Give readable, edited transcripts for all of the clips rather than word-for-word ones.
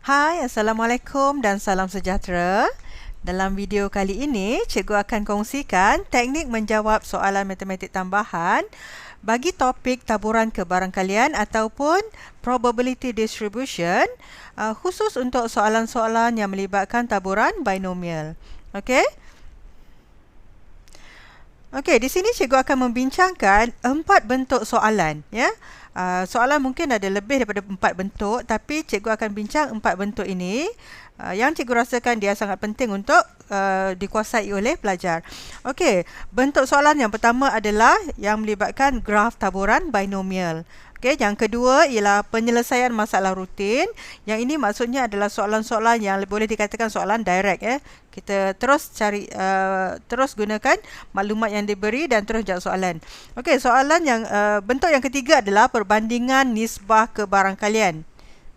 Hai, Assalamualaikum dan salam sejahtera. Dalam video kali ini, cikgu akan kongsikan teknik menjawab soalan matematik tambahan bagi topik taburan kebarangkalian ataupun probability distribution, khusus untuk soalan-soalan yang melibatkan taburan binomial. Okey? Okey, di sini cikgu akan membincangkan 4 bentuk soalan, ya. Soalan mungkin ada lebih daripada 4 bentuk, tapi cikgu akan bincang 4 bentuk ini yang cikgu rasakan dia sangat penting untuk dikuasai oleh pelajar. Okey, bentuk soalan yang pertama adalah yang melibatkan graf taburan binomial. Okey, yang kedua ialah penyelesaian masalah rutin. Yang ini maksudnya adalah soalan-soalan yang boleh dikatakan soalan direct, ya. Kita terus cari terus gunakan maklumat yang diberi dan terus jawab soalan. Okey, soalan yang bentuk yang ketiga adalah perbandingan nisbah kebarangkalian.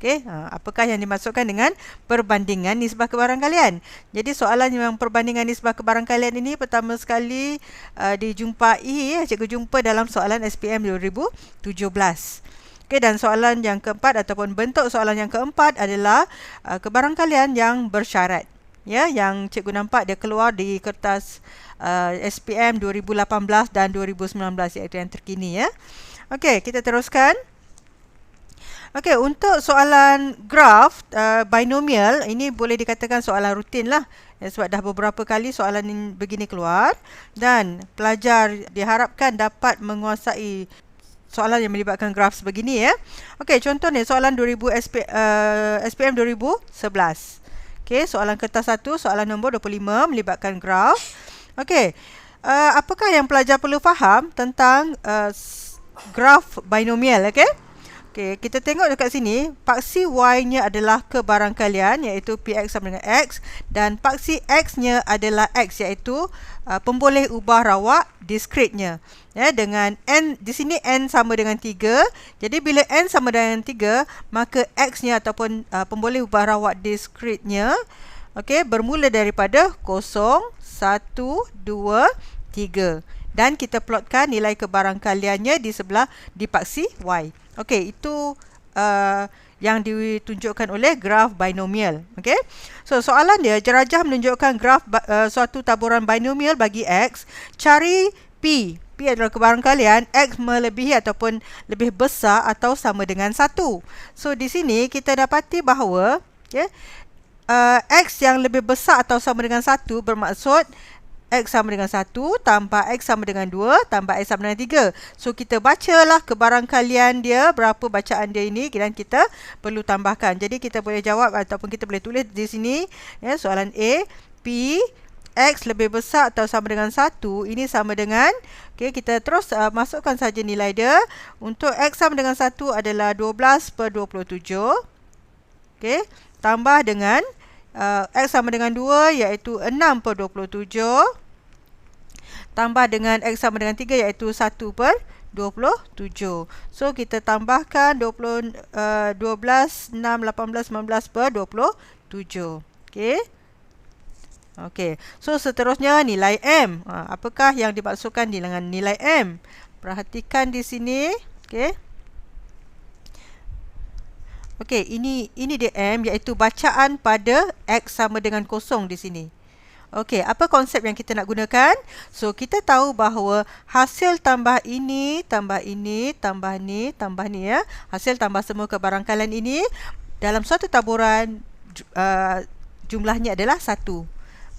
Okey, apakah yang dimaksudkan dengan perbandingan nisbah kebarangkalian? Jadi soalan yang perbandingan nisbah kebarangkalian ini pertama sekali dijumpai, cikgu jumpa dalam soalan SPM 2017. Okey, dan soalan yang keempat ataupun bentuk soalan yang keempat adalah kebarangkalian yang bersyarat. Ya, yang cikgu nampak dia keluar di kertas SPM 2018 dan 2019, iaitu yang terkini, ya. Okey, kita teruskan. Okey, untuk soalan graf binomial, ini boleh dikatakan soalan rutin lah. Ya, sebab dah beberapa kali soalan ini begini keluar. Dan pelajar diharapkan dapat menguasai soalan yang melibatkan graf sebegini, ya. Okey, contoh ni soalan SPM 2011. Okey, soalan kertas 1, soalan nombor 25 melibatkan graf. Okey, apakah yang pelajar perlu faham tentang graf binomial, okey? Okey, kita tengok dekat sini, paksi Y-nya adalah kebarangkalian, iaitu Px sama dengan X, dan paksi X-nya adalah X, iaitu pemboleh ubah rawak diskritnya. Ya, dengan N, di sini N sama dengan 3, jadi bila N sama dengan 3, maka X-nya ataupun pemboleh ubah rawak diskritnya, okey, bermula daripada 0, 1, 2, 3. Dan kita plotkan nilai kebarangkaliannya di sebelah di paksi Y. Okey, itu yang ditunjukkan oleh graf binomial. Okey. So, soalan dia, jelajah menunjukkan graf suatu taburan binomial bagi X. Cari P. P adalah kebarangkalian X melebihi ataupun lebih besar atau sama dengan 1. So, di sini kita dapati bahawa, okay, X yang lebih besar atau sama dengan 1 bermaksud X sama dengan 1 tambah X sama dengan 2 tambah X sama dengan 3. So, kita bacalah kebarangkalian dia, berapa bacaan dia ini, dan kita perlu tambahkan. Jadi, kita boleh jawab ataupun kita boleh tulis di sini, ya, soalan A, P, X lebih besar atau sama dengan 1, ini sama dengan, okay, kita terus masukkan saja nilai dia. Untuk X sama dengan 1 adalah 12/27. Okay, tambah dengan X sama dengan 2, iaitu 6/27. Tambah dengan X sama dengan 3, iaitu 1/27. So, kita tambahkan 12, 6, 18, 19/27. Okey. Okey. So, seterusnya nilai M. Apakah yang dimaksudkan dengan nilai M? Perhatikan di sini. Okey. Okey, ini dia M, iaitu bacaan pada X sama dengan 0 di sini. Okey, apa konsep yang kita nak gunakan? So, kita tahu bahawa hasil tambah ini, tambah ini, tambah ni, tambah ni, ya. Hasil tambah semua kebarangkalian ini dalam suatu taburan jumlahnya adalah 1.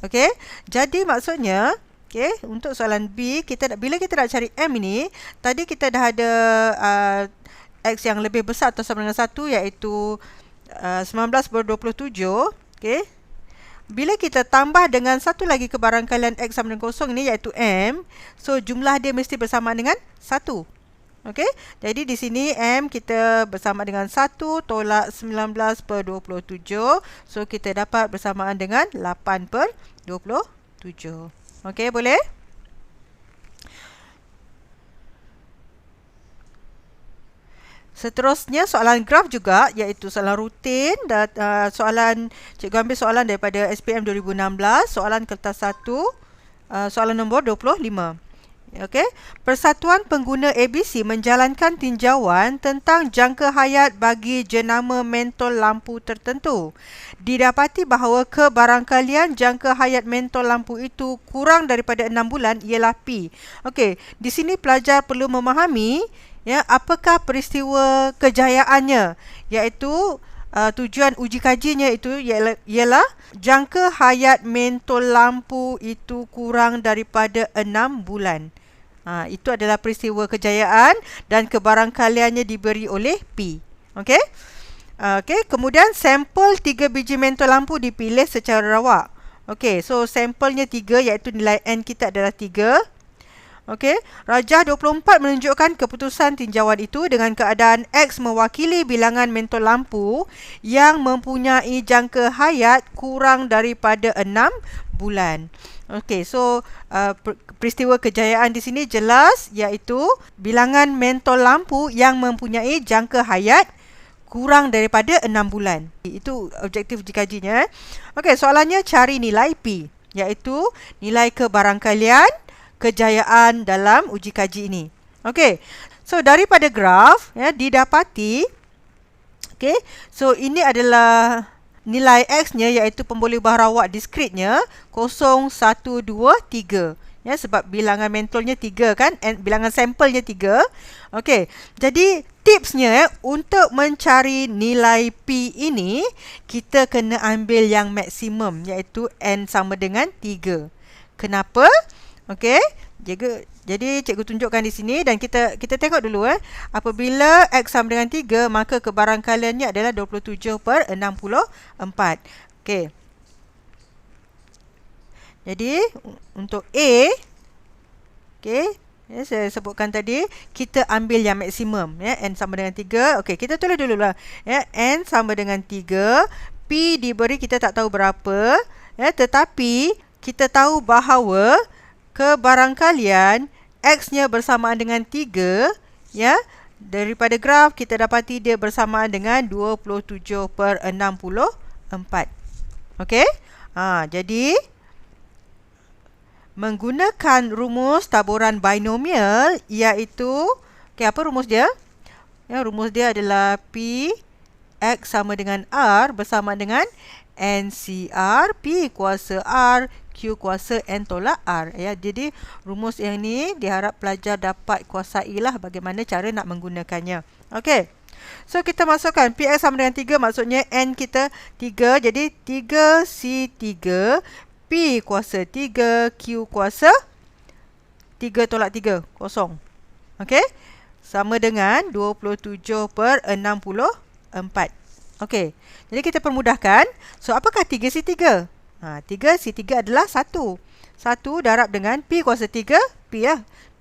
Okey, jadi maksudnya, okey, untuk soalan B, bila kita nak cari M ini, tadi kita dah ada X yang lebih besar atau sama dengan 1, iaitu 19/27. Okey. Bila kita tambah dengan satu lagi kebarangkalian X sama dengan 0 ini, iaitu M, so jumlah dia mesti bersamaan dengan 1. Okey. Jadi di sini M kita bersama dengan 1 tolak 19/27. So kita dapat bersamaan dengan 8/27. Okey, boleh? Seterusnya soalan graf juga, iaitu soalan rutin. Dan cikgu ambil soalan daripada SPM 2016, soalan kertas 1, soalan nombor 25. Okey, Persatuan Pengguna ABC menjalankan tinjauan tentang jangka hayat bagi jenama mentol lampu tertentu. Didapati bahawa kebarangkalian jangka hayat mentol lampu itu kurang daripada 6 bulan ialah P. Okey, di sini pelajar perlu memahami apakah peristiwa kejayaannya, iaitu tujuan uji kajinya itu ialah jangka hayat mentol lampu itu kurang daripada 6 bulan. Itu adalah peristiwa kejayaan dan kebarangkaliannya diberi oleh P. Okey? Kemudian sampel 3 biji mentol lampu dipilih secara rawak. Okey, so sampelnya 3 iaitu nilai N kita adalah 3. Okey, Rajah 24 menunjukkan keputusan tinjauan itu dengan keadaan X mewakili bilangan mentol lampu yang mempunyai jangka hayat kurang daripada 6 bulan. Okey, so peristiwa kejayaan di sini jelas iaitu bilangan mentol lampu yang mempunyai jangka hayat kurang daripada 6 bulan. Itu objektif dikajinya. Okey, soalannya cari nilai P, iaitu nilai kebarangkalian kejayaan dalam uji kaji ini. Okey, so daripada graf didapati, so ini adalah nilai X-nya iaitu pemboleh bahrawak diskritnya 0, 1, 2, 3. Sebab bilangan mentolnya 3 kan, bilangan sampelnya 3. Okey, jadi tipsnya untuk mencari nilai P ini, kita kena ambil yang maksimum iaitu N sama dengan 3. Kenapa? Okey, jadi cikgu tunjukkan di sini dan kita tengok dulu apabila X sama dengan 3, maka kebarangkaliannya adalah 27/64. Okey. Jadi untuk A, saya sebutkan tadi, kita ambil yang maksimum N sama dengan 3. Okey, kita tulis dululah N sama dengan 3, P diberi kita tak tahu berapa, tetapi kita tahu bahawa kebarangkalian X-nya bersamaan dengan 3, daripada graf kita dapati dia bersamaan dengan 27/64. Okey? Jadi menggunakan rumus taburan binomial iaitu, apa rumus dia? Rumus dia adalah P X sama dengan R bersamaan dengan NCR P kuasa R Q kuasa N tolak R. Jadi rumus yang ni diharap pelajar dapat kuasai lah bagaimana cara nak menggunakannya. Okey. So kita masukkan Px sama dengan 3, maksudnya N kita 3. Jadi 3C3 P kuasa 3 Q kuasa 3 tolak 3, kosong. Okey. Sama dengan 27/64. Okey. Jadi kita permudahkan. So apakah 3C3? 3C3 adalah 1. 1 darab dengan P kuasa 3, P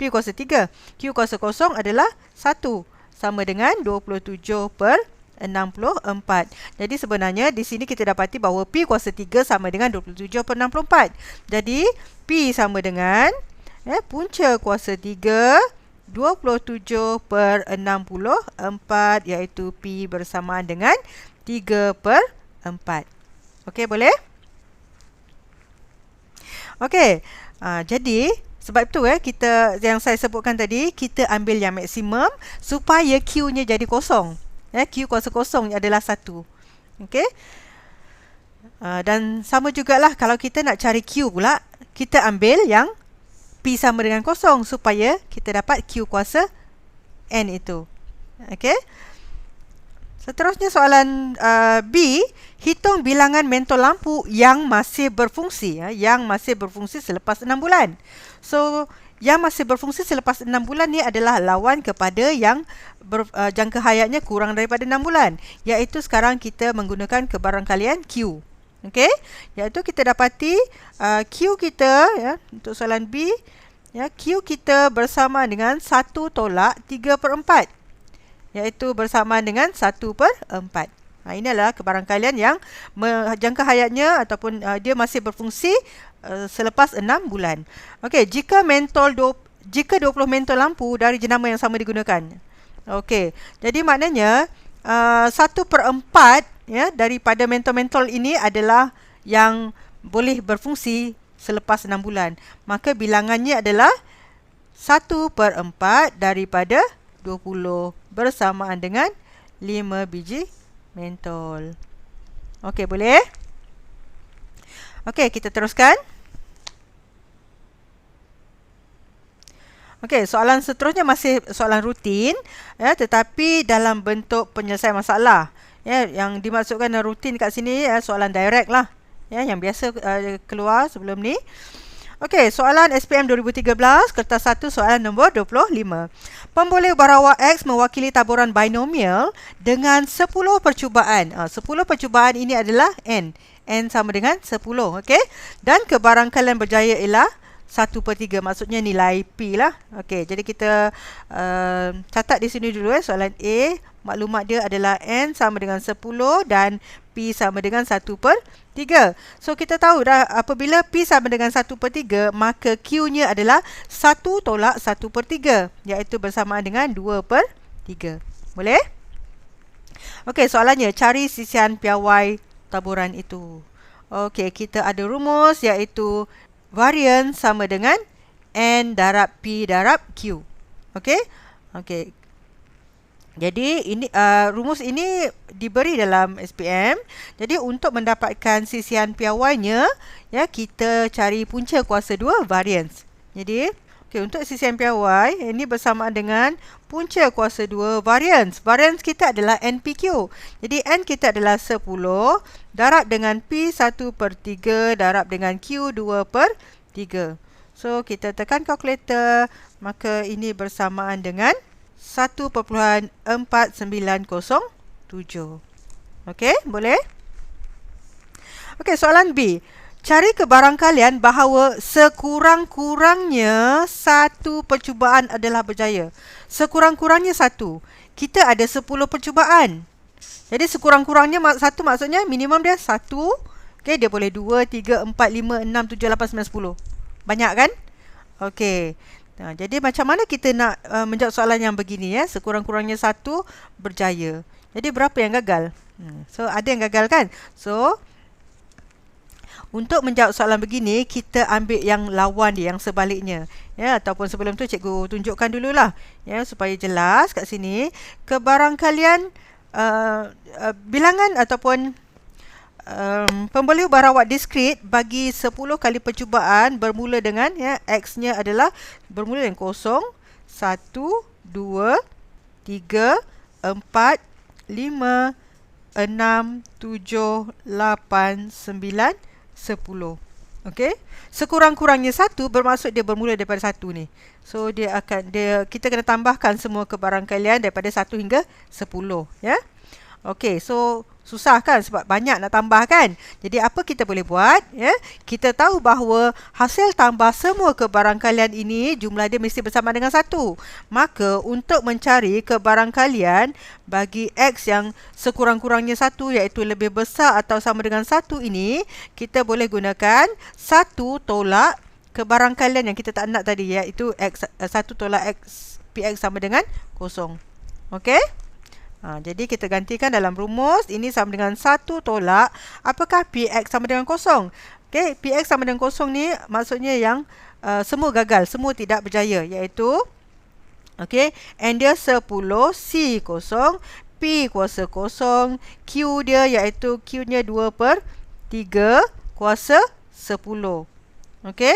kuasa 3. Q kuasa kosong adalah 1. Sama dengan 27/64. Jadi sebenarnya di sini kita dapati bahawa P kuasa 3 sama dengan 27/64. Jadi P sama dengan punca kuasa 3, 27/64, iaitu P bersamaan dengan 3/4. Okey, boleh? Okey, jadi sebab itu kita yang saya sebutkan tadi, kita ambil yang maksimum supaya Q-nya jadi kosong. Q kuasa kosong adalah 1. Okey. Dan sama jugalah kalau kita nak cari Q pula, kita ambil yang P sama dengan kosong supaya kita dapat Q kuasa N itu. Okey. Seterusnya soalan B, hitung bilangan mentol lampu yang masih berfungsi, yang masih berfungsi selepas 6 bulan. So, yang masih berfungsi selepas 6 bulan ni adalah lawan kepada yang jangka hayatnya kurang daripada 6 bulan, iaitu sekarang kita menggunakan kebarangkalian Q. Okey, iaitu kita dapati Q kita untuk soalan B, Q kita bersama dengan 1 tolak 3/4. Iaitu bersamaan dengan 1/4. Ini adalah kebarangkalian yang jangka hayatnya ataupun dia masih berfungsi selepas 6 bulan. Okey, jika 20 mentol lampu dari jenama yang sama digunakan. Okey, jadi maknanya 1/4 daripada mentol-mentol ini adalah yang boleh berfungsi selepas 6 bulan. Maka bilangannya adalah 1/4 daripada 20 bersamaan dengan 5 biji mentol. Okey, boleh? Okey, kita teruskan. Okey, soalan seterusnya masih soalan rutin, ya, tetapi dalam bentuk penyelesaian masalah. Ya, yang dimaksudkan rutin kat sini soalan direct lah, ya, yang biasa keluar sebelum ni. Okey, soalan SPM 2013, kertas 1, soalan nombor 25. Pemboleh barawak X mewakili taburan binomial dengan 10 percubaan. 10 percubaan ini adalah N. N sama dengan 10, okey? Dan kebarangkalian berjaya ialah 1/3, maksudnya nilai P lah. Okey, jadi kita catat di sini dulu soalan A. Maklumat dia adalah N sama dengan 10 dan P sama dengan 1/3. So, kita tahu dah apabila P sama dengan 1/3, maka Q-nya adalah 1 tolak 1/3, iaitu bersamaan dengan 2/3. Boleh? Okey, soalannya, cari sisian piawai taburan itu. Okey, kita ada rumus iaitu varian sama dengan N darab P darab Q. Okey? Okey. Jadi ini rumus ini diberi dalam SPM. Jadi untuk mendapatkan sisian piawainya, ya, kita cari punca kuasa 2 variance. Jadi untuk sisian piawai ini bersamaan dengan punca kuasa 2 variance. Variance kita adalah NPQ. Jadi N kita adalah 10 darab dengan P 1/3 darab dengan Q 2/3. So kita tekan kalkulator, maka ini bersamaan dengan 1.4907. Okey, boleh? Okey, soalan B. Cari kebarangkalian bahawa sekurang-kurangnya satu percubaan adalah berjaya. Sekurang-kurangnya satu. Kita ada 10 percubaan. Jadi sekurang-kurangnya satu maksudnya minimum dia 1. Okey, dia boleh 2, 3, 4, 5, 6, 7, 8, 9, 10. Banyak kan? Okey. Nah, jadi macam mana kita nak menjawab soalan yang begini, ya? Sekurang-kurangnya satu berjaya. Jadi berapa yang gagal? So ada yang gagal kan? So untuk menjawab soalan begini, kita ambil yang lawan dia, yang sebaliknya, ya, ataupun sebelum tu cikgu tunjukkan dululah, ya, supaya jelas kat sini. Kebarangkalian bilangan ataupun pemboleh barawak diskrit bagi 10 kali percubaan bermula dengan, ya, X-nya adalah bermula dengan 0, 1, 2, 3, 4, 5, 6, 7, 8, 9, 10. Okey? Sekurang-kurangnya 1 bermaksud dia bermula daripada 1 ni. So kita kena tambahkan semua kebarangkalian daripada 1 hingga 10, ya. Okey, so susah kan sebab banyak nak tambah kan. Jadi apa kita boleh buat, ya? Kita tahu bahawa hasil tambah semua kebarangkalian ini jumlah dia mesti bersama dengan 1. Maka untuk mencari kebarangkalian bagi X yang sekurang-kurangnya 1 iaitu lebih besar atau sama dengan 1 ini, kita boleh gunakan 1 tolak kebarangkalian yang kita tak nak tadi, iaitu X, 1 tolak X, PX sama dengan 0. Okey? Jadi kita gantikan dalam rumus. Ini sama dengan 1 tolak. Apakah PX sama dengan 0? Okay, PX sama dengan 0 ni maksudnya yang semua gagal. Semua tidak berjaya. Iaitu, okay, N dia 10, C 0, P kuasa 0, Q dia iaitu Q-nya 2/3 kuasa 10. Okay.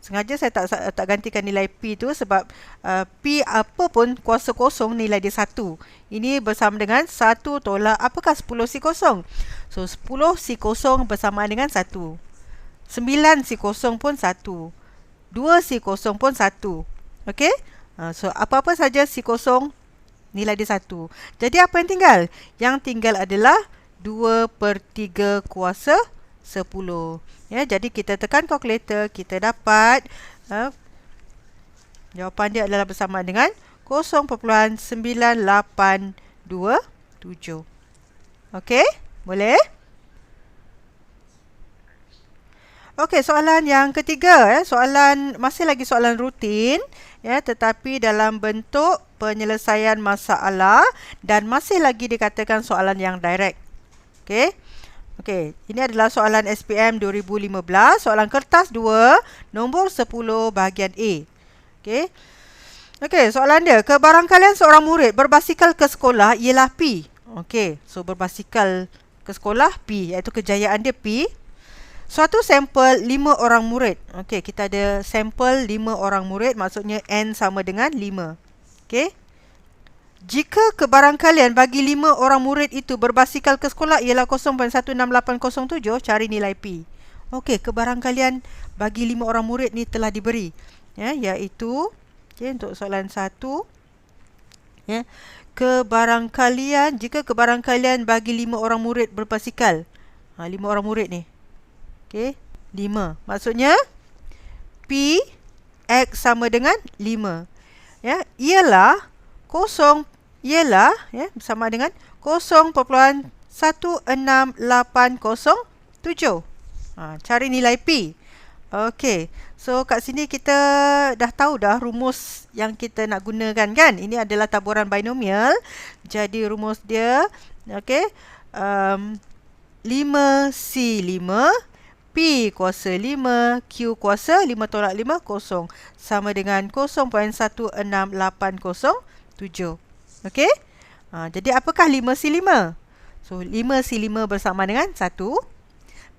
Sengaja saya tak gantikan nilai P tu sebab P apa pun kuasa 0 nilai dia 1. Ini bersama dengan 1 tolak apakah 10 C 0. So 10 C 0 bersamaan dengan 1. 9 C 0 pun 1. 2 C 0 pun 1. Okey? So apa-apa saja C 0 nilai dia 1. Jadi apa yang tinggal? Yang tinggal adalah 2/3 kuasa 10. Ya, jadi kita tekan kalkulator, kita dapat jawapan dia adalah bersama dengan 0.9827. Okey, boleh? Okey, soalan yang ketiga, soalan masih lagi soalan rutin, ya, tetapi dalam bentuk penyelesaian masalah dan masih lagi dikatakan soalan yang direct. Okey. Okey, ini adalah soalan SPM 2015, soalan kertas 2, nombor 10 bahagian A. Okey. Okey, soalan dia. Kebarangkalian seorang murid berbasikal ke sekolah ialah P. Okey, so berbasikal ke sekolah P, iaitu kejayaan dia P. Suatu sampel 5 orang murid. Okey, kita ada sampel 5 orang murid, maksudnya N sama dengan 5. Okey. Jika kebarangkalian bagi 5 orang murid itu berbasikal ke sekolah ialah 0.16807, cari nilai P. Okey, kebarangkalian bagi 5 orang murid ni telah diberi. Ya, iaitu untuk soalan 1. Ya. Jika kebarangkalian bagi 5 orang murid berbasikal. 5 orang murid ni. Okey, 5. Maksudnya P X sama dengan 5. Ya, ialah sama dengan 0.16807. Cari nilai P. Okey. So kat sini kita dah tahu dah rumus yang kita nak gunakan kan. Ini adalah taburan binomial. Jadi rumus dia okey, 5C5 P kuasa 5 Q kuasa 5 tolak 5 kosong sama dengan 0.16807. Okey? Jadi apakah 5C5? So 5C5 bersama dengan 1.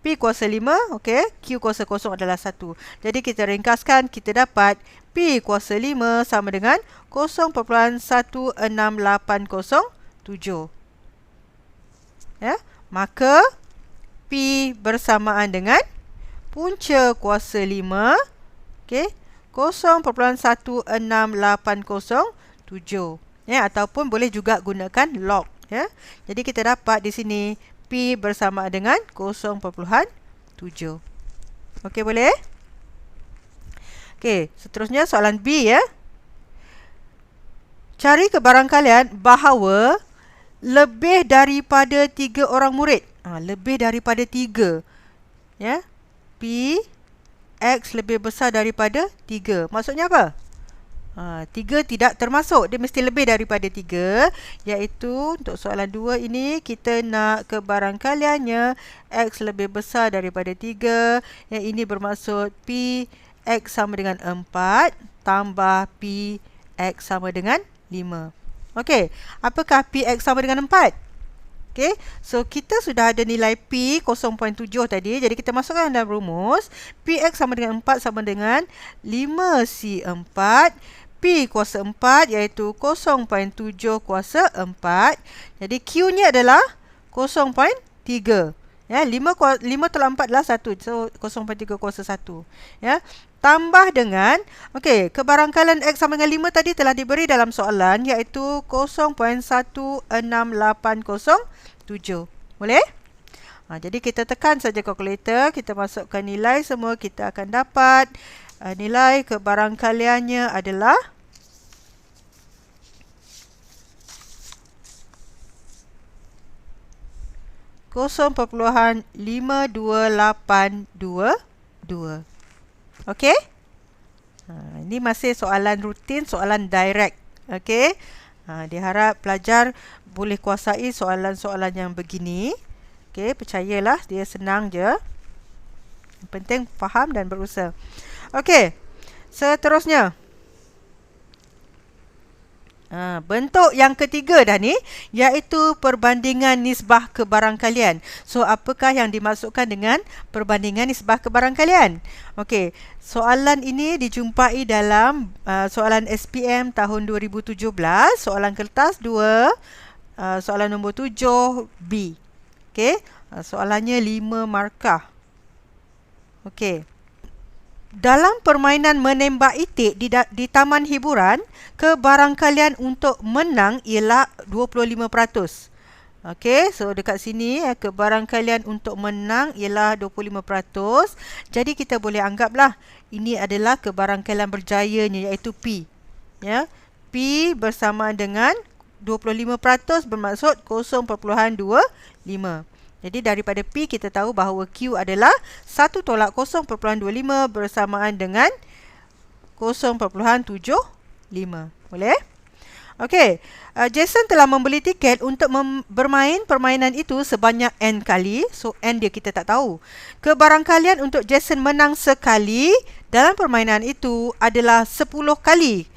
P kuasa 5, okey. Q kuasa kosong adalah 1. Jadi kita ringkaskan, kita dapat P kuasa 5 sama dengan 0.16807. Ya, maka P bersamaan dengan punca kuasa 5, okey, 0.16807. Ya, ataupun boleh juga gunakan log. Ya, jadi kita dapat di sini P bersama dengan 0.7. Okey, boleh? Okey, seterusnya soalan B ya. Cari kebarangkalian bahawa lebih daripada 3 orang murid. Lebih daripada 3. Ya. P X lebih besar daripada 3. Maksudnya apa? 3 tidak termasuk. Dia mesti lebih daripada 3. Iaitu untuk soalan 2 ini kita nak kebarangkaliannya X lebih besar daripada 3. Yang ini bermaksud P X sama dengan 4 tambah P X sama dengan 5. Okey, apakah P X sama dengan 4? Okey, so kita sudah ada nilai P 0.7 tadi. Jadi kita masukkan dalam rumus. P X sama dengan 4 sama dengan 5C4 P kuasa 4 iaitu 0.7 kuasa 4. Jadi Q ni adalah 0.3. Ya, 5 tolak 4 adalah 1. So 0.3 kuasa 1. Ya. Tambah dengan, okey, kebarangkalian X sama dengan 5 tadi telah diberi dalam soalan iaitu 0.16807. Boleh? Jadi kita tekan saja kalkulator, kita masukkan nilai semua, kita akan dapat nilai kebarangkaliannya adalah 0.5282. Okey? Ini masih soalan rutin, soalan direct. Okey? Diharap pelajar boleh kuasai soalan-soalan yang begini. Okey, percayalah, dia senang je. Yang penting faham dan berusaha. Okey, seterusnya. Bentuk yang ketiga dah ni, iaitu perbandingan nisbah kebarangkalian. So, apakah yang dimaksudkan dengan perbandingan nisbah kebarangkalian? Okey, soalan ini dijumpai dalam soalan SPM tahun 2017, soalan kertas 2, soalan nombor 7B. Okey, soalannya 5 markah. Okey. Dalam permainan menembak itik di taman hiburan, kebarangkalian untuk menang ialah 25%. Okey, so dekat sini kebarangkalian untuk menang ialah 25%. Jadi kita boleh anggaplah ini adalah kebarangkalian berjayanya iaitu P. Ya, P bersama dengan 25% bermaksud 0.25. Jadi daripada P kita tahu bahawa Q adalah 1 tolak 0.25 bersamaan dengan 0.75. Boleh? Okey, Jason telah membeli tiket untuk bermain permainan itu sebanyak N kali. So, N dia kita tak tahu. Kebarangkalian untuk Jason menang sekali dalam permainan itu adalah 10 kali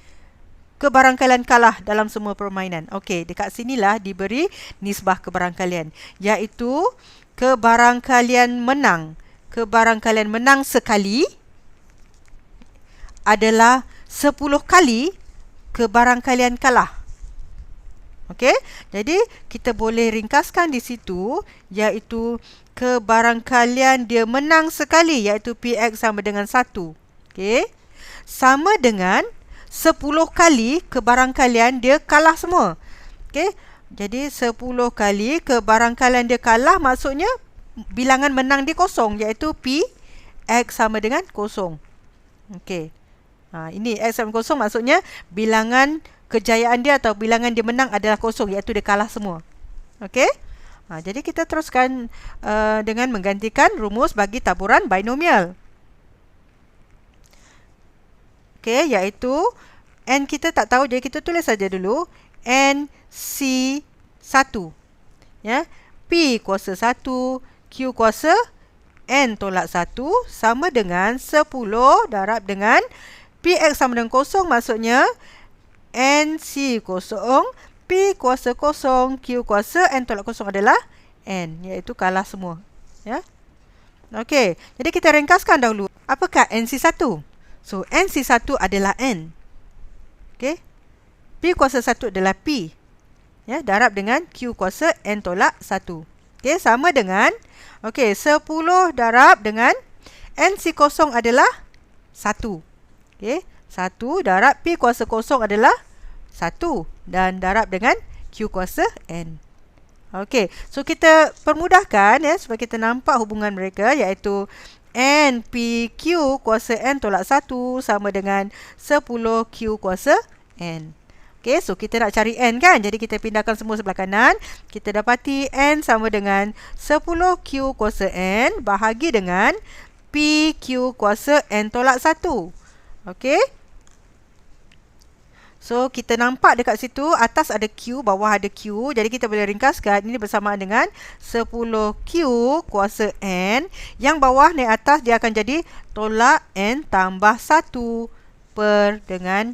kebarangkalian kalah dalam semua permainan. Okey, dekat sinilah diberi nisbah kebarangkalian, iaitu kebarangkalian menang. Kebarangkalian menang sekali adalah 10 kali kebarangkalian kalah. Okey, jadi kita boleh ringkaskan di situ, iaitu kebarangkalian dia menang sekali, iaitu PX sama dengan 1. Okey, sama dengan 10 kali kebarangkalian dia kalah semua. Okey, jadi 10 kali kebarangkalian dia kalah, maksudnya bilangan menang dia kosong, iaitu PX sama dengan 0. Okey. Ini X sama 0 maksudnya bilangan kejayaan dia atau bilangan dia menang adalah 0, iaitu dia kalah semua. Okey? Jadi kita teruskan dengan menggantikan rumus bagi taburan binomial. Okey, iaitu N kita tak tahu, jadi kita tulis saja dulu NC1. Ya, P kuasa 1, Q kuasa N tolak 1 sama dengan 10 darab dengan PX sama dengan 0, maksudnya NC kosong, P kuasa 0, Q kuasa N tolak 0 adalah N, iaitu kalah semua. Ya. Okey, jadi kita ringkaskan dahulu. Apakah NC1? So, NC1 adalah N. Okey. P kuasa 1 adalah P. Ya, darab dengan Q kuasa N tolak 1. Okey, sama dengan 10 darab dengan NC0 adalah 1. Okey, 1 darab P kuasa 0 adalah 1 dan darab dengan Q kuasa N. Okey, so kita permudahkan ya supaya kita nampak hubungan mereka, iaitu NPQ kuasa N tolak 1 sama dengan 10Q kuasa N. Okey, so kita nak cari N kan? Jadi kita pindahkan semua sebelah kanan. Kita dapati N sama dengan 10Q kuasa N bahagi dengan PQ kuasa N tolak 1. Okey. So, kita nampak dekat situ, atas ada Q, bawah ada Q. Jadi, kita boleh ringkaskan. Ini bersamaan dengan 10Q kuasa N. Yang bawah naik atas, dia akan jadi tolak N tambah 1 per dengan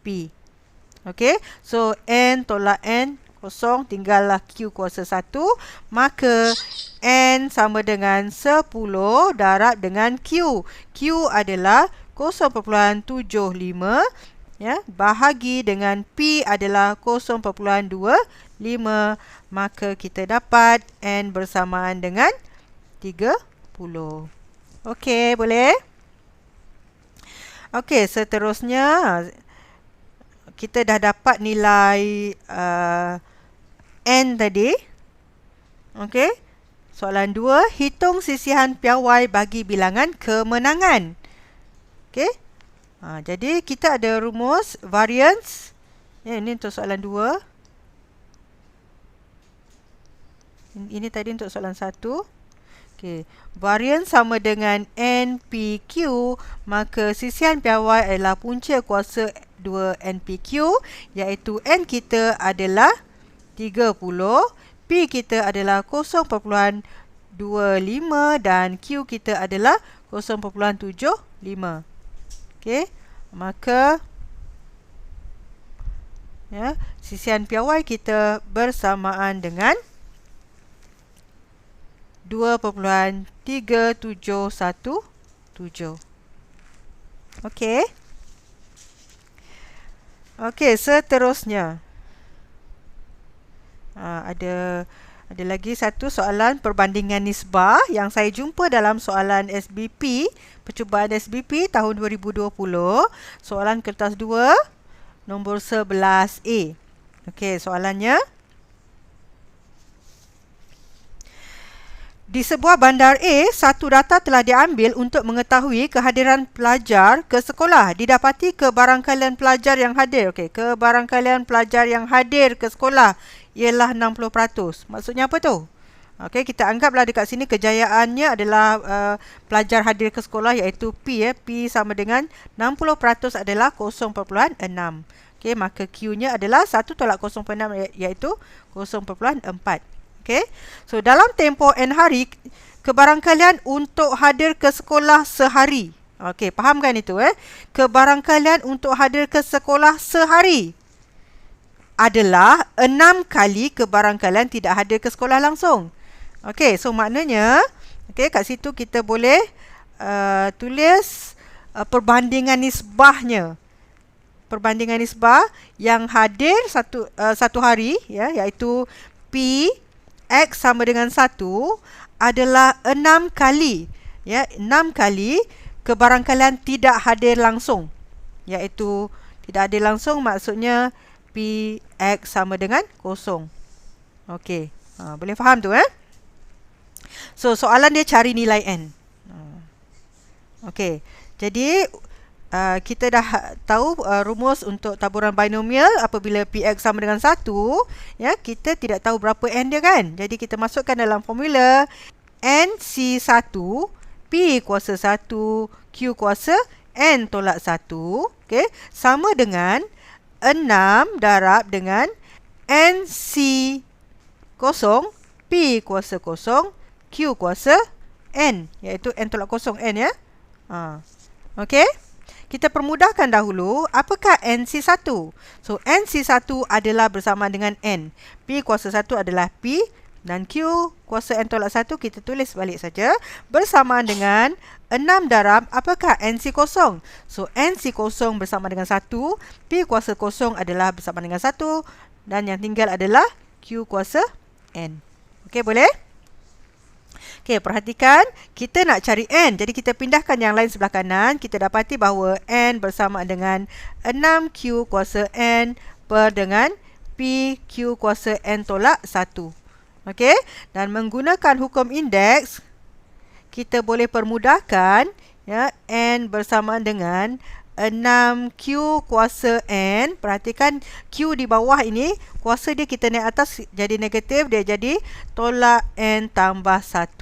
P. Okey. So, N tolak N, 0, tinggallah Q kuasa 1. Maka, N sama dengan 10 darab dengan Q. Q adalah 0.75, ya, bahagi dengan P adalah 0.25, maka kita dapat N bersamaan dengan 30. Okey, boleh? Okey, seterusnya kita dah dapat nilai N tadi. Okey. Soalan 2, hitung sisihan piawai bagi bilangan kemenangan. Okey. Jadi kita ada rumus variance. Ya, ini untuk soalan 2. Ini tadi untuk soalan 1. Okey. Variance sama dengan NPQ, maka sisihan piawai adalah punca kuasa 2 NPQ, iaitu N kita adalah 30, P kita adalah 0.25 dan Q kita adalah 0.75. Okey, maka ya, sisihan piawai kita bersamaan dengan 2.3717. Okey. Okey, seterusnya. Ada lagi satu soalan perbandingan nisbah yang saya jumpa dalam soalan SBP, percubaan SBP tahun 2020. Soalan kertas 2, nombor 11A. Okey, soalannya. Di sebuah bandar A, satu data telah diambil untuk mengetahui kehadiran pelajar ke sekolah. Didapati kebarangkalian pelajar yang hadir. Okey, kebarangkalian pelajar yang hadir ke sekolah ialah 60%. Maksudnya apa tu? Okey, kita anggaplah dekat sini kejayaannya adalah pelajar hadir ke sekolah, iaitu P. P sama dengan 60% adalah 0.6. Okey, maka Q-nya adalah 1 tolak 0.6 iaitu 0.4. Okey. So dalam tempoh N hari, kebarangkalian untuk hadir ke sekolah sehari. Okey, fahamkan itu Kebarangkalian untuk hadir ke sekolah sehari adalah 6 kali kebarangkalian tidak hadir ke sekolah langsung. Okey, so maknanya kat situ kita boleh tulis perbandingan nisbahnya. Perbandingan nisbah yang hadir satu hari iaitu P X sama dengan 1 adalah 6 kali 6 kali kebarangkalian tidak hadir langsung, iaitu tidak hadir langsung maksudnya P X sama dengan 0. Okey, boleh faham tu So soalan dia cari nilai N. Okey, jadi kita dah tahu rumus untuk taburan binomial apabila Px sama dengan 1, kita tidak tahu berapa N dia kan. Jadi kita masukkan dalam formula NC1 P kuasa 1 Q kuasa N tolak 1, okay, sama dengan 6 darab dengan NC0 P kuasa 0 Q kuasa N, iaitu N tolak 0 N Okey. Kita permudahkan dahulu, apakah NC1? So, NC1 adalah bersama dengan N. P kuasa 1 adalah P dan Q kuasa N tolak 1 kita tulis balik saja. Bersamaan dengan 6 darab, apakah NC0? So, NC0 bersama dengan 1. P kuasa 0 adalah bersama dengan 1. Dan yang tinggal adalah Q kuasa N. Okey, boleh? Okey, perhatikan, kita nak cari N. Jadi kita pindahkan yang lain sebelah kanan. Kita dapati bahawa N bersama dengan 6Q kuasa N per dengan PQ kuasa N tolak 1. Okey, dan menggunakan hukum indeks, kita boleh permudahkan N bersama dengan 6Q kuasa N. Perhatikan Q di bawah ini, kuasa dia kita naik atas jadi negatif, dia jadi tolak N tambah 1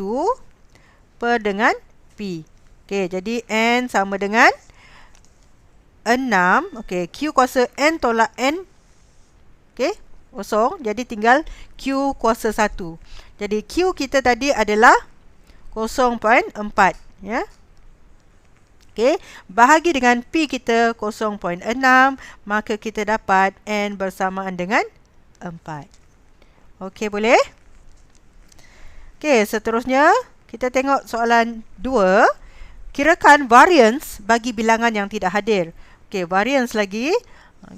per dengan P. Okey, jadi N sama dengan 6. Okey, Q kuasa N tolak N. Okey, kosong. Jadi tinggal Q kuasa 1. Jadi Q kita tadi adalah 0.4. Okey, bahagi dengan P kita 0.6, maka kita dapat N bersamaan dengan 4. Okey, boleh? Okey, seterusnya kita tengok soalan 2. Kirakan variance bagi bilangan yang tidak hadir. Okey, variance lagi.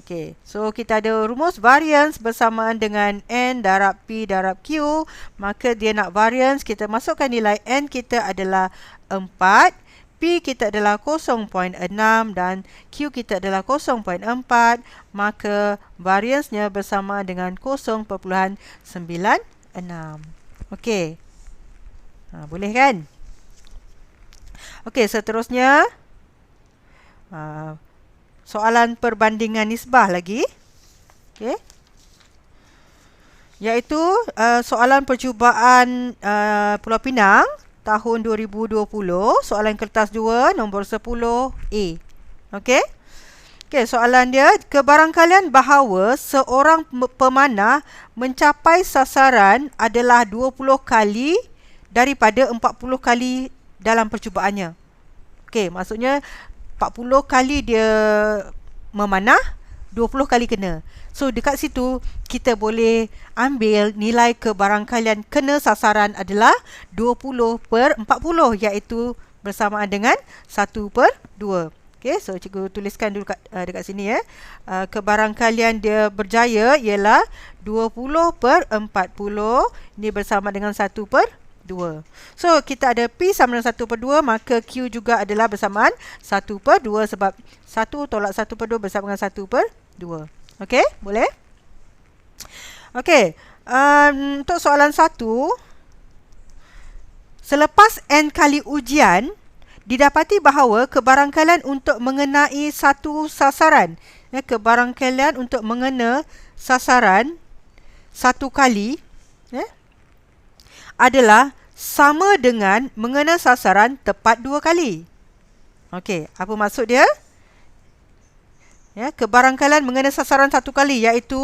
Okey, so kita ada rumus variance bersamaan dengan N darab P darab Q. Maka dia nak variance, kita masukkan nilai N kita adalah 4. P kita adalah 0.6 dan Q kita adalah 0.4, maka variance-nya bersama dengan 0.96. Okey. Boleh kan? Okey, seterusnya soalan perbandingan nisbah lagi. Okey. Iaitu soalan percubaan Pulau Pinang tahun 2020, soalan kertas 2 nombor 10A. Okey. Okey, soalan dia, kebarangkalian bahawa seorang pemanah mencapai sasaran adalah 20 kali daripada 40 kali dalam percubaannya. Okey, maksudnya 40 kali dia memanah, 20 kali kena. So, dekat situ, kita boleh ambil nilai kebarangkalian kena sasaran adalah 20 per 40, iaitu bersamaan dengan 1 per 2. Okay, so cikgu tuliskan dulu dekat sini Kebarangkalian dia berjaya ialah 20 per 40. Ini bersama dengan 1 per 2. So, kita ada P sama dengan 1 per 2, maka Q juga adalah bersamaan 1 per 2 sebab 1 tolak 1 per 2 bersama dengan 1 per 2. Okey, boleh? Okey, untuk soalan 1, selepas N kali ujian, didapati bahawa kebarangkalian untuk mengenai satu sasaran, kebarangkalian untuk mengena sasaran satu kali adalah sama dengan mengena sasaran tepat 2 kali. Okey, apa maksud dia? Ya, kebarangkalian mengenai sasaran satu kali, iaitu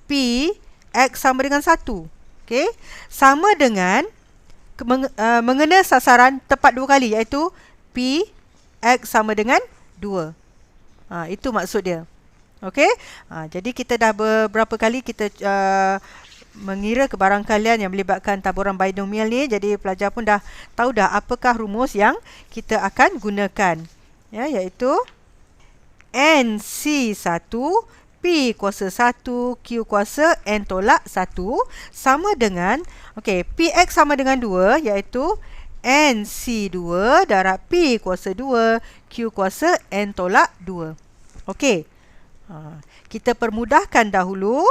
P X sama dengan 1. Okey, sama dengan mengena sasaran tepat dua kali, iaitu P X sama dengan 2. Itu maksud dia. Okey, jadi kita dah beberapa kali kita mengira kebarangkalian yang melibatkan taburan binomial ni. Jadi pelajar pun dah tahu dah apakah rumus yang kita akan gunakan. Ya, iaitu NC1 P kuasa 1 Q kuasa N tolak 1 sama dengan, okey, PX sama dengan 2, iaitu NC2 darab P kuasa 2 Q kuasa N tolak 2. Okey, kita permudahkan dahulu.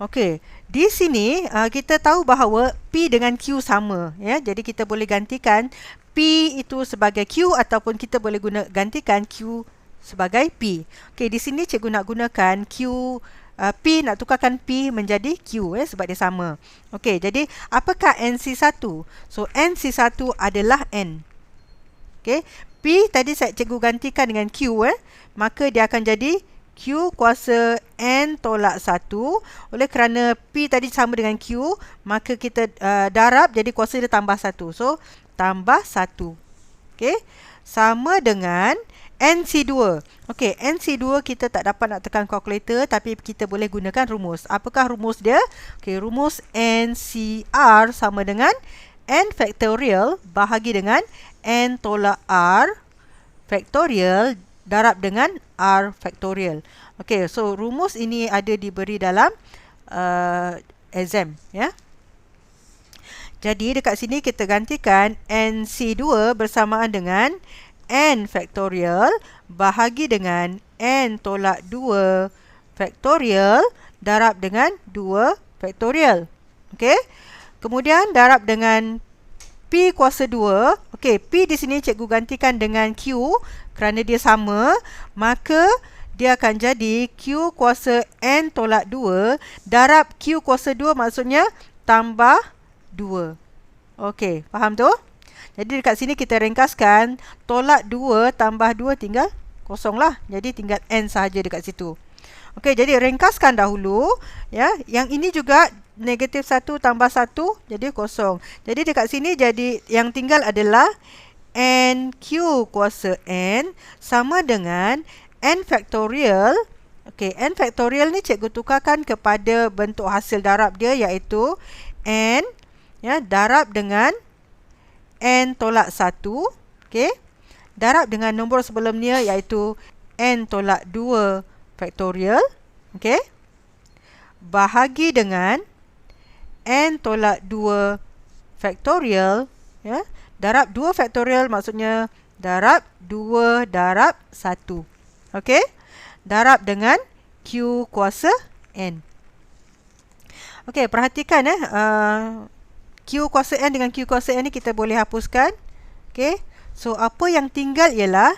Okey, di sini kita tahu bahawa P dengan Q sama, ya. Jadi kita boleh gantikan P itu sebagai Q ataupun kita boleh gantikan Q sebagai P. Okey, di sini cikgu nak gunakan Q, P nak tukarkan P menjadi Q, sebab dia sama. Okey, jadi apakah NC1? So NC1 adalah N. Okey, P tadi cikgu gantikan dengan Q, maka dia akan jadi Q kuasa N tolak 1. Oleh kerana P tadi sama dengan Q, maka kita darab, jadi kuasa dia tambah 1. So, tambah 1. Okey, sama dengan NC2. Okey, NC2 kita tak dapat nak tekan kalkulator, tapi kita boleh gunakan rumus. Apakah rumus dia? Okey, rumus NCR sama dengan N factorial bahagi dengan N tolak R factorial darab dengan R factorial. Okey, so rumus ini ada diberi dalam exam, ya. Jadi dekat sini kita gantikan NC2 bersamaan dengan N factorial bahagi dengan N tolak 2 factorial darab dengan 2 factorial. Okey, kemudian darab dengan P kuasa 2. Okey, P di sini cikgu gantikan dengan Q kerana dia sama, maka dia akan jadi Q kuasa N tolak 2 darab Q kuasa 2, maksudnya tambah 2. Okey, faham tu? Jadi dekat sini kita ringkaskan, tolak 2 tambah 2 tinggal kosong lah. Jadi tinggal N sahaja dekat situ. Okey, jadi ringkaskan dahulu, ya. Yang ini juga negatif 1 tambah 1, jadi kosong. Jadi dekat sini jadi yang tinggal adalah NQ kuasa N sama dengan N factorial. Okey, N factorial ni cikgu tukarkan kepada bentuk hasil darab dia, iaitu N, ya, darab dengan N tolak 1. Okey, darab dengan nombor sebelumnya, iaitu N tolak 2 factorial. Okey, bahagi dengan N tolak 2 factorial, ya. Darab 2 factorial maksudnya darab 2 darab 1. Okey, darab dengan Q kuasa N. Okey, perhatikan, Q kuasa N dengan Q kuasa N ni kita boleh hapuskan. Okey, so apa yang tinggal ialah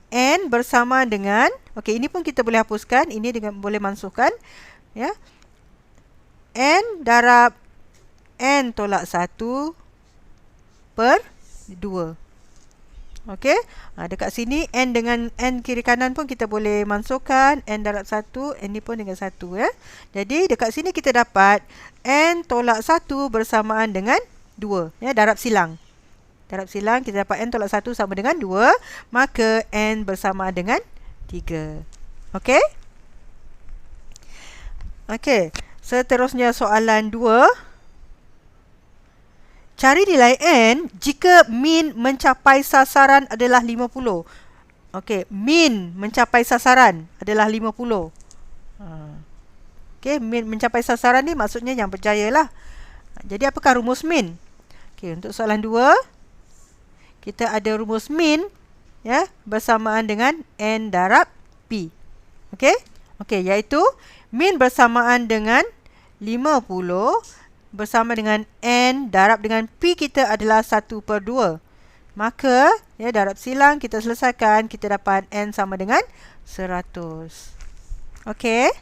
N bersama dengan, okey, ini pun kita boleh hapuskan, ini dengan boleh mansuhkan, ya. N darab N tolak 1 per 2. Okey, dekat sini N dengan N kiri kanan pun kita boleh mansuhkan, N darab 1, N ni pun dengan 1, ya. Jadi dekat sini kita dapat N tolak 1 bersamaan dengan 2, ya, darab silang. Darab silang kita dapat N tolak 1 sama dengan 2, maka N bersamaan dengan 3. Okey? Okey, seterusnya soalan 2. Cari nilai N jika min mencapai sasaran adalah 50. Okey, min mencapai sasaran adalah 50. Okey, min mencapai sasaran ni maksudnya yang berjaya lah. Jadi apakah rumus min? Okey, untuk soalan 2, kita ada rumus min, ya, bersamaan dengan N darab P. Okey? Okey, iaitu min bersamaan dengan 50 bersama dengan N darab dengan P kita adalah 1 per 2. Maka, ya, darab silang kita selesaikan, kita dapat N sama dengan 100. Okey.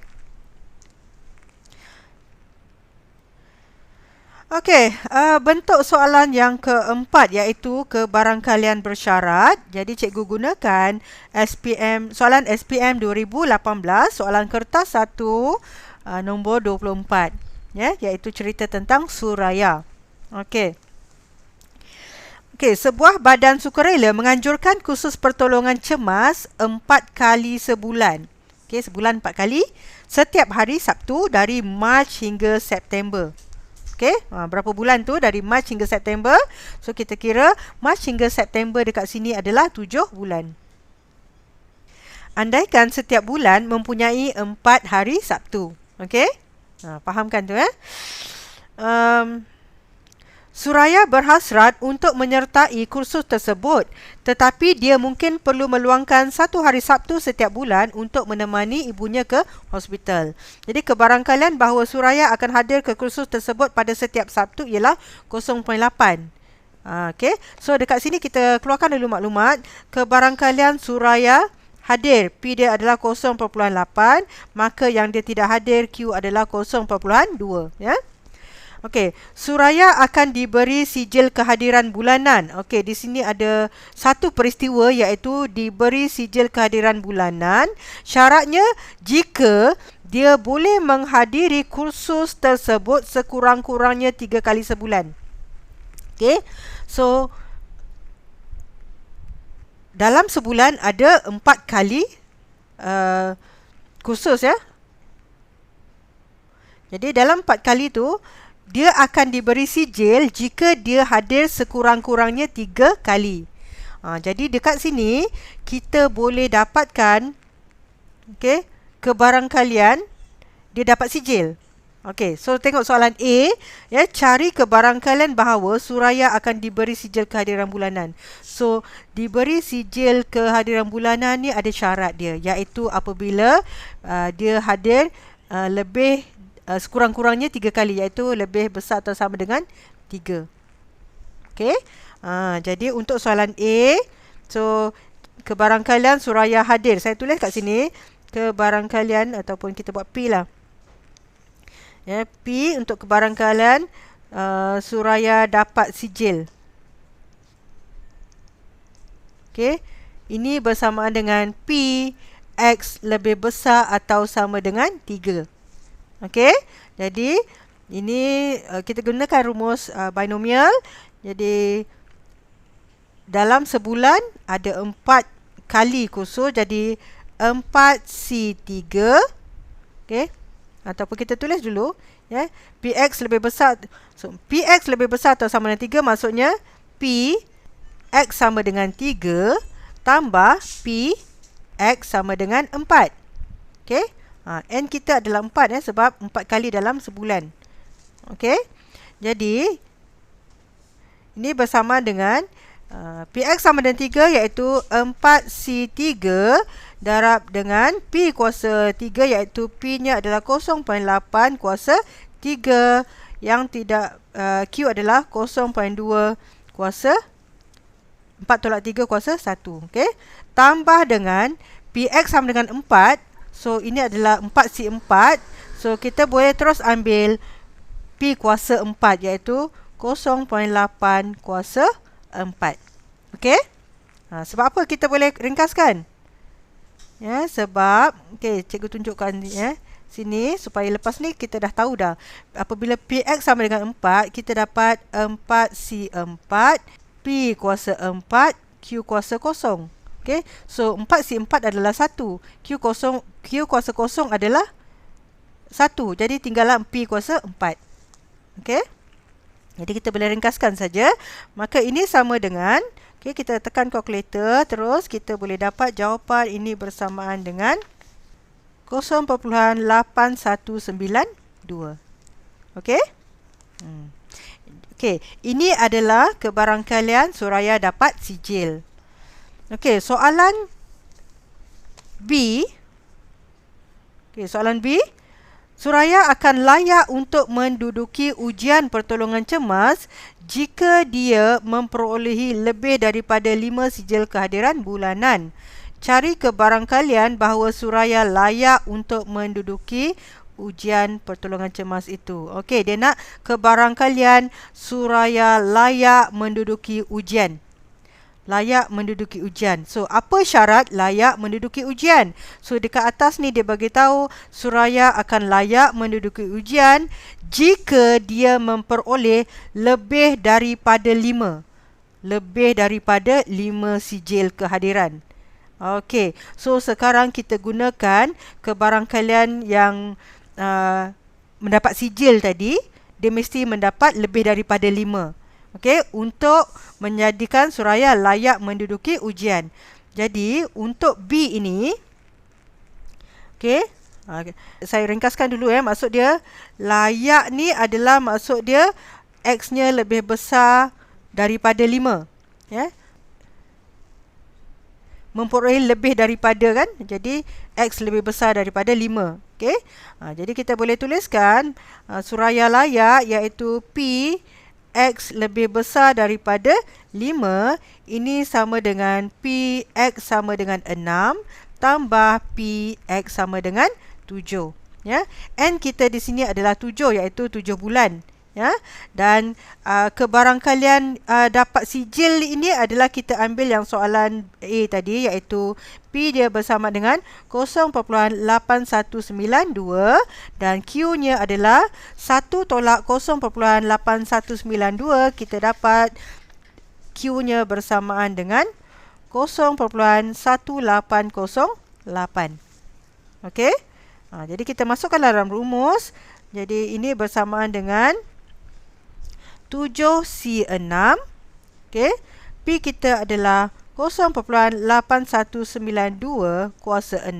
Okey, bentuk soalan yang keempat iaitu kebarangkalian bersyarat. Jadi cikgu gunakan soalan SPM 2018, soalan kertas 1, nombor 24, ya, iaitu cerita tentang Suraya. Okey. Okey, sebuah badan sukarela menganjurkan kursus pertolongan cemas 4 kali sebulan. Okey, sebulan 4 kali, setiap hari Sabtu dari Mac hingga September. Okey, berapa bulan tu dari Mac hingga September. So kita kira Mac hingga September dekat sini adalah 7 bulan. Andaikan setiap bulan mempunyai 4 hari Sabtu. Okey? Fahamkan tu Suraya berhasrat untuk menyertai kursus tersebut, tetapi dia mungkin perlu meluangkan 1 hari Sabtu setiap bulan untuk menemani ibunya ke hospital. Jadi kebarangkalian bahawa Suraya akan hadir ke kursus tersebut pada setiap Sabtu ialah 0.8. Okey, so dekat sini kita keluarkan dulu maklumat. Kebarangkalian Suraya hadir, P dia adalah 0.8, maka yang dia tidak hadir, Q adalah 0.2, ya. Okey, Suraya akan diberi sijil kehadiran bulanan. Okey, di sini ada satu peristiwa iaitu diberi sijil kehadiran bulanan. Syaratnya jika dia boleh menghadiri kursus tersebut sekurang-kurangnya 3 kali sebulan. Okey, so dalam sebulan ada 4 kali kursus, ya. Jadi dalam 4 kali tu dia akan diberi sijil jika dia hadir sekurang-kurangnya 3 kali. Jadi dekat sini kita boleh dapatkan, okey, kebarangkalian dia dapat sijil. Okey, so tengok soalan A, ya, cari kebarangkalian bahawa Suraya akan diberi sijil kehadiran bulanan. So diberi sijil kehadiran bulanan ni ada syarat dia, iaitu apabila dia hadir lebih sekurang-kurangnya 3 kali, iaitu lebih besar atau sama dengan 3. Okey. Jadi untuk soalan A, so kebarangkalian Suraya hadir. Saya tulis kat sini kebarangkalian ataupun kita buat P lah. Ya, P untuk kebarangkalian Suraya dapat sijil. Okey. Ini bersamaan dengan P X lebih besar atau sama dengan 3. Okey, jadi ini kita gunakan rumus binomial. Jadi dalam sebulan ada 4 kali kursus, jadi 4C3. Okey, ataupun kita tulis dulu, ya, PX lebih besar. So PX lebih besar atau sama dengan 3, maksudnya P X sama dengan 3 tambah P X sama dengan 4. Okey. N kita adalah 4, ya, sebab 4 kali dalam sebulan. Okey. Jadi ini bersama dengan PX sama dengan 3, iaitu 4C3 darab dengan P kuasa 3, iaitu P nya adalah 0.8 kuasa 3, yang tidak Q adalah 0.2 kuasa 4 tolak 3 kuasa 1. Okey. Tambah dengan PX sama dengan 4. So ini adalah 4C4. So kita boleh terus ambil P kuasa 4, iaitu 0.8 kuasa 4. Okey. Sebab apa kita boleh ringkaskan? Ya, sebab cikgu tunjukkan, ya, sini supaya lepas ni kita dah tahu dah. Apabila PX sama dengan 4, kita dapat 4C4, P kuasa 4, Q kuasa 0. Okey, so 4C4 adalah 1. Q kuasa 0 adalah 1. Jadi tinggallah P kuasa 4. Okey. Jadi kita boleh ringkaskan saja. Maka ini sama dengan, okey, kita tekan kalkulator, terus kita boleh dapat jawapan ini bersamaan dengan 0.8192. Okey. Okey, ini adalah kebarangkalian Suraya dapat sijil. Okey, soalan B. Okey, soalan B. Suraya akan layak untuk menduduki ujian pertolongan cemas jika dia memperolehi lebih daripada 5 sijil kehadiran bulanan. Cari kebarangkalian bahawa Suraya layak untuk menduduki ujian pertolongan cemas itu. Okey, dia nak kebarangkalian Suraya layak menduduki ujian. Layak menduduki ujian. So, apa syarat layak menduduki ujian? So, dekat atas ni dia bagi tahu Suraya akan layak menduduki ujian jika dia memperoleh lebih daripada 5. Lebih daripada 5 sijil kehadiran. Okey, so sekarang kita gunakan kebarangkalian yang mendapat sijil tadi, dia mesti mendapat lebih daripada 5. Okey, untuk menjadikan Suraya layak menduduki ujian. Jadi, untuk B ini, okey, saya ringkaskan dulu maksud dia layak ni adalah maksud dia X-nya lebih besar daripada 5. Ya. Memperoleh lebih daripada kan. Jadi, X lebih besar daripada 5. Okey. Jadi, kita boleh tuliskan Suraya layak iaitu P X lebih besar daripada 5. Ini sama dengan P X sama dengan 6 tambah P X sama dengan 7. Ya. N kita di sini adalah 7 iaitu 7 bulan. Ya. Dan kebarangkalian dapat sijil ini adalah kita ambil yang soalan A tadi iaitu P dia bersama dengan 0.8192 dan Q-nya adalah 1 tolak 0.8192. Kita dapat Q-nya bersamaan dengan 0.1808. Okey. Jadi kita masukkan dalam rumus. Jadi ini bersamaan dengan 7C6. Okey. P kita adalah 0.8192 kuasa 6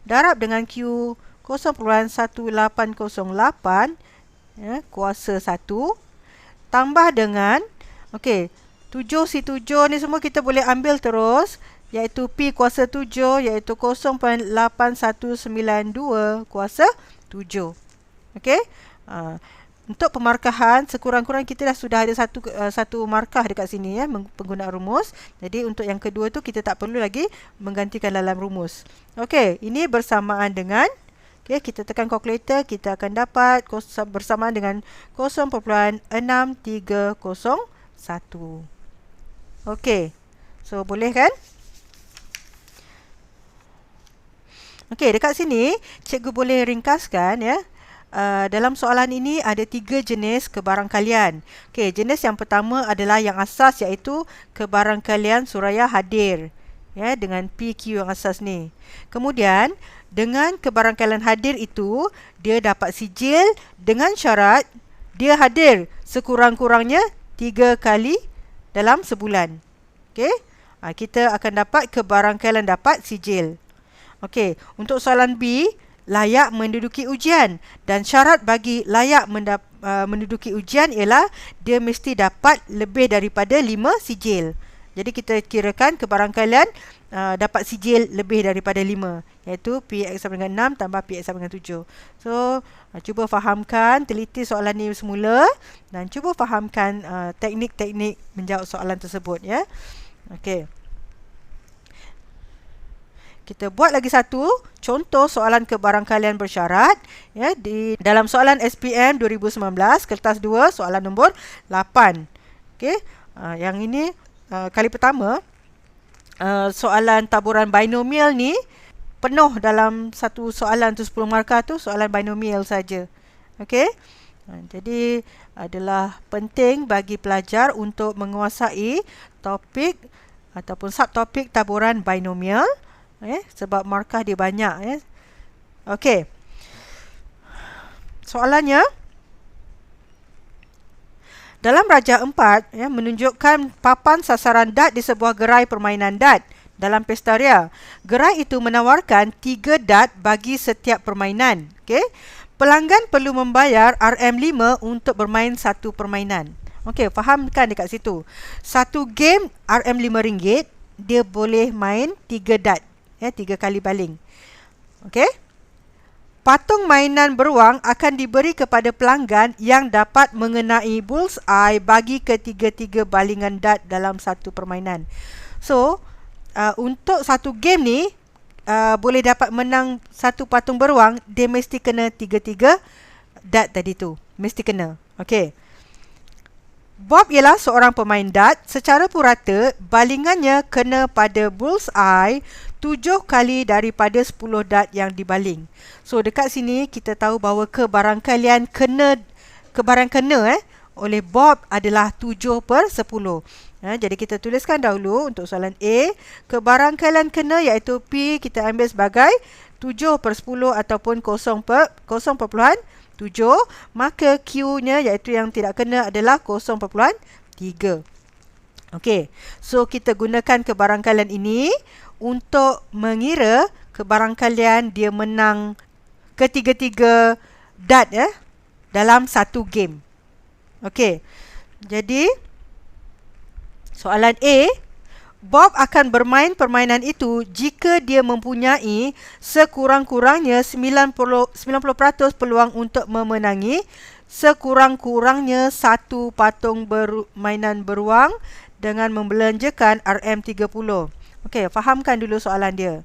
darab dengan Q 0.1808 kuasa 1 tambah dengan 7C7 ni semua kita boleh ambil terus iaitu P kuasa 7 iaitu 0.8192 kuasa 7. Okey. Untuk pemarkahan sekurang-kurang kita sudah ada satu markah dekat sini penggunaan rumus. Jadi untuk yang kedua tu kita tak perlu lagi menggantikan dalam rumus. Okey, ini bersamaan dengan kita tekan kalkulator, kita akan dapat bersamaan dengan 0.6301. Okey. So boleh kan? Okey, dekat sini cikgu boleh ringkaskan dalam soalan ini ada 3 jenis kebarangkalian. Okey, jenis yang pertama adalah yang asas iaitu kebarangkalian Suraya hadir dengan PQ yang asas ni. Kemudian dengan kebarangkalian hadir itu dia dapat sijil dengan syarat dia hadir sekurang-kurangnya 3 kali dalam sebulan. Okey, kita akan dapat kebarangkalian dapat sijil. Okey, untuk soalan B layak menduduki ujian dan syarat bagi layak menduduki ujian ialah dia mesti dapat lebih daripada 5 sijil. Jadi kita kirakan kebarangkalian dapat sijil lebih daripada 5 iaitu PX sama dengan 6 tambah PX sama dengan 7. So cuba fahamkan, teliti soalan ni semula dan cuba fahamkan teknik-teknik menjawab soalan tersebut Okey. Kita buat lagi satu contoh soalan kebarangkalian bersyarat di dalam soalan SPM 2019 kertas 2 soalan nombor 8. Okey, yang ini kali pertama soalan taburan binomial ni penuh dalam satu soalan tu 10 markah tu soalan binomial saja. Okey. Jadi adalah penting bagi pelajar untuk menguasai topik ataupun subtopik taburan binomial. Sebab markah dia banyak Okey. Soalannya dalam Rajah 4 menunjukkan papan sasaran dat di sebuah gerai permainan dat dalam pesta ria. Gerai itu menawarkan 3 dat bagi setiap permainan. Okey. Pelanggan perlu membayar RM5 untuk bermain satu permainan. Okey, fahamkan dekat situ. Satu game RM5 dia boleh main 3 dat. 3 kali baling. Okey. Patung mainan beruang akan diberi kepada pelanggan yang dapat mengenai bullseye bagi ketiga-tiga balingan dat dalam satu permainan. So, untuk satu game ni boleh dapat menang satu patung beruang, dia mesti kena 3-3 dart tadi tu. Mesti kena. Okey. Bob ialah seorang pemain dart. Secara purata, balingannya kena pada bullseye 7 kali daripada 10 dart yang dibaling. So, dekat sini kita tahu bahawa kebarangkalian kena oleh Bob adalah 7/10. Jadi kita tuliskan dahulu untuk soalan A. Kebarangkalian kena iaitu P kita ambil sebagai 7/10 ataupun 0.7. Maka Q-nya iaitu yang tidak kena adalah 0.3. Okey. So kita gunakan kebarangkalian ini untuk mengira kebarangkalian dia menang ketiga-tiga dart dalam satu game. Okey. Jadi soalan A, Bob akan bermain permainan itu jika dia mempunyai sekurang-kurangnya 90% peluang untuk memenangi, sekurang-kurangnya satu patung mainan beruang dengan membelanjakan RM30. Okey, fahamkan dulu soalan dia.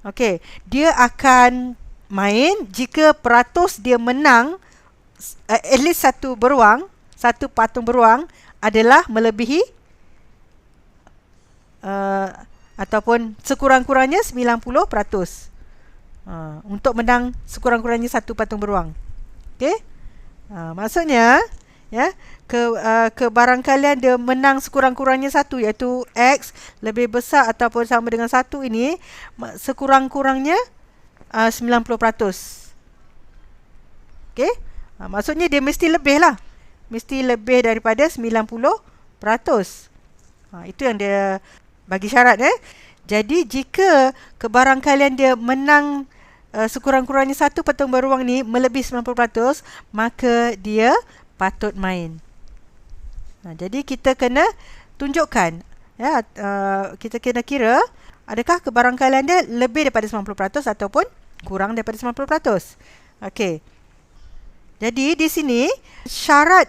Okey, dia akan main jika peratus dia menang at least satu patung beruang adalah melebihi ataupun sekurang-kurangnya 90% untuk menang sekurang-kurangnya satu patung beruang. Okey? Maksudnya kebarangkalian dia menang sekurang-kurangnya satu, iaitu X lebih besar ataupun sama dengan 1 ini sekurang-kurangnya 90%. Okey? Maksudnya dia mesti lebih lah. Mesti lebih daripada 90%. Itu yang dia bagi syarat. Jadi jika kebarangkalian dia menang sekurang-kurangnya satu patung beruang ni melebihi 90%, maka dia patut main. Jadi kita kena tunjukkan, kita kena kira adakah kebarangkalian dia lebih daripada 90% ataupun kurang daripada 90%. Okey. Jadi di sini syarat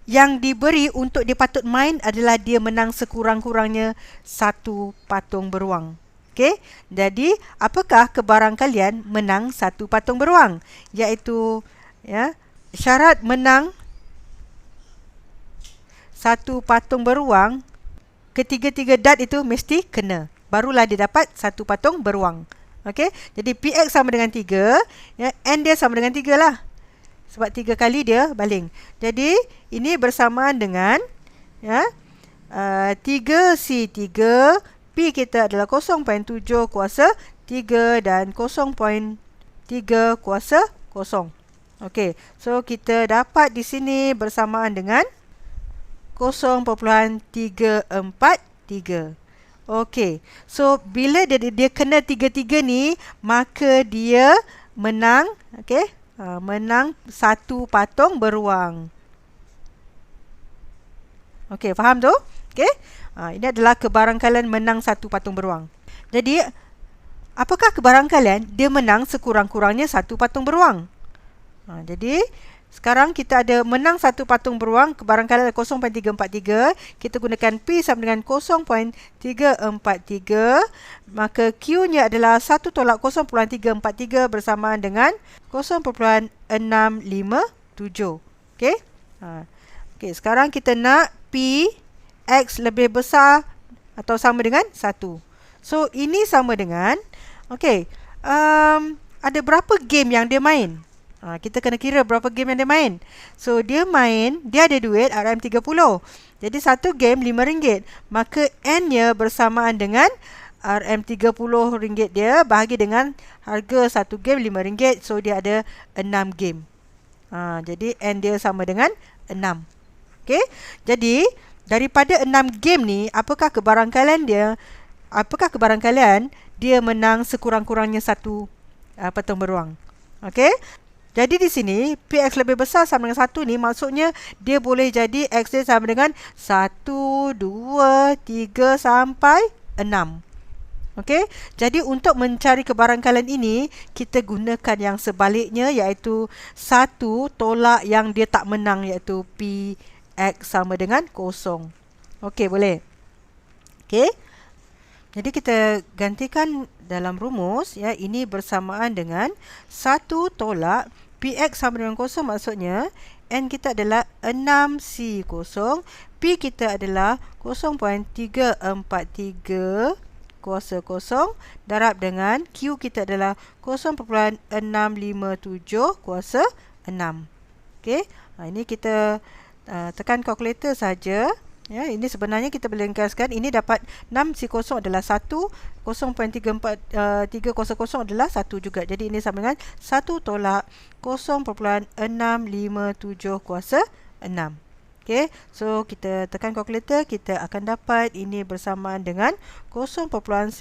yang diberi untuk dia patut main adalah dia menang sekurang-kurangnya satu patung beruang. Okey. Jadi apakah kebarangkalian menang satu patung beruang? Iaitu syarat menang satu patung beruang, ketiga-tiga dart itu mesti kena. Barulah dia dapat satu patung beruang. Okey. Jadi PX sama dengan 3, N dia sama dengan 3 lah. Sebab 3 kali dia baling. Jadi ini bersamaan dengan 3C3, P kita adalah 0.7 kuasa 3 dan 0.3 kuasa 0. Okey, so kita dapat di sini bersamaan dengan 0.343. Okey, so bila dia kena 3-3 ni, maka dia menang, menang satu patung beruang. Okey, faham tu? Okey. Ini adalah kebarangkalian menang satu patung beruang. Jadi, apakah kebarangkalian dia menang sekurang-kurangnya satu patung beruang? Jadi, sekarang kita ada menang satu patung beruang, kebarangkalian 0.343. Kita gunakan P sama dengan 0.343. Maka Q-nya adalah 1 tolak 0.343 bersamaan dengan 0.657. Okey. Okey, sekarang kita nak P X lebih besar atau sama dengan 1. So, ini sama dengan, ada berapa game yang dia main? Kita kena kira berapa game yang dia main. So, dia ada duit RM30. Jadi, satu game RM5. Maka, N-nya bersamaan dengan RM30 dia bahagi dengan harga satu game RM5. So, dia ada 6 game. Jadi, N dia sama dengan 6. Okey. Jadi, daripada 6 game ni, apakah kebarangkalian dia menang sekurang-kurangnya satu patung beruang? Okey. Jadi di sini PX lebih besar sama dengan 1 ni, maksudnya dia boleh jadi X dia sama dengan 1, 2, 3 sampai 6. Okey. Jadi untuk mencari kebarangkalian ini, kita gunakan yang sebaliknya, iaitu 1 tolak yang dia tak menang, iaitu PX sama dengan 0. Okey, boleh. Okey. Jadi kita gantikan dalam rumus, ya, ini bersamaan dengan 1 tolak Px sama dengan 0, maksudnya N kita adalah 6C0, P kita adalah 0.343 kuasa 0 darab dengan Q kita adalah 0.657 kuasa 6. Okey, ini kita tekan kalkulator saja. Ya, ini sebenarnya kita boleh ringkaskan. Ini dapat 6C0 adalah 1, 0.34300 adalah 1 juga. Jadi ini sama dengan 1 tolak 0.657 kuasa 6. Okey, so kita tekan kalkulator, kita akan dapat ini bersamaan dengan 0.9196.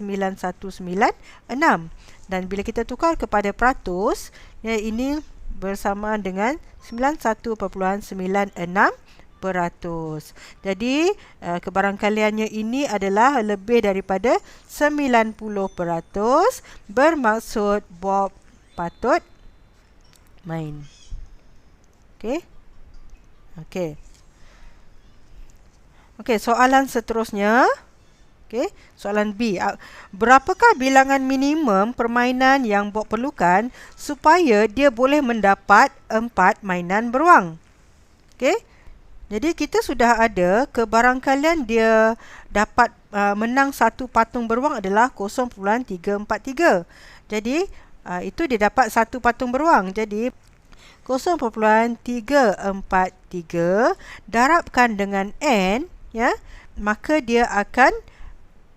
Dan bila kita tukar kepada peratus, ya, ini bersamaan dengan 91.96%. Jadi kebarangkaliannya ini adalah lebih daripada 90%, bermaksud Bob patut main. Okey. Okey. Okey, soalan seterusnya. Okey, soalan B. Berapakah bilangan minimum permainan yang Bob perlukan supaya dia boleh mendapat 4 mainan beruang? Okey. Jadi kita sudah ada kebarangkalian dia dapat menang satu patung beruang adalah 0.343. Jadi itu dia dapat satu patung beruang. Jadi 0.343 darabkan dengan N, ya, maka dia akan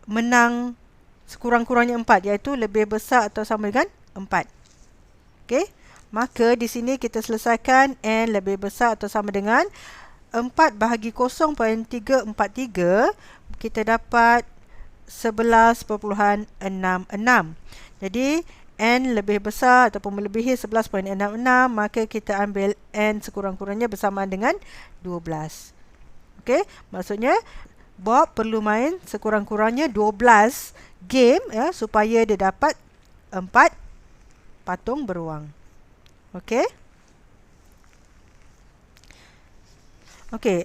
menang sekurang-kurangnya 4, iaitu lebih besar atau sama dengan 4. Okey. Maka di sini kita selesaikan N lebih besar atau sama dengan 4 bahagi 0.343, kita dapat 11.66. Jadi N lebih besar ataupun melebihi 11.66, maka kita ambil N sekurang-kurangnya bersamaan dengan 12. Okey, maksudnya Bob perlu main sekurang-kurangnya 12 game, ya, supaya dia dapat 4 patung beruang. Okey. Okey,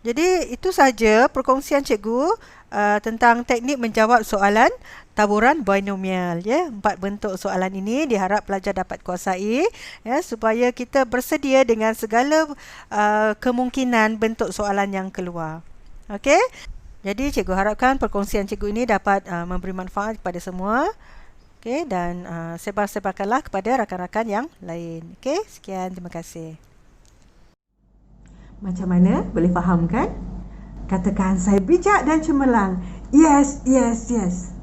jadi itu saja perkongsian cikgu tentang teknik menjawab soalan taburan binomial, ya. 4 bentuk soalan ini diharap pelajar dapat kuasai, ya, supaya kita bersedia dengan segala kemungkinan bentuk soalan yang keluar. Okey. Jadi cikgu harapkan perkongsian cikgu ini dapat memberi manfaat kepada semua. Okey, dan sebar-sebarkanlah kepada rakan-rakan yang lain. Okey, sekian, terima kasih. Macam mana? Boleh faham kan? Katakan, saya bijak dan cemerlang. Yes, yes, yes.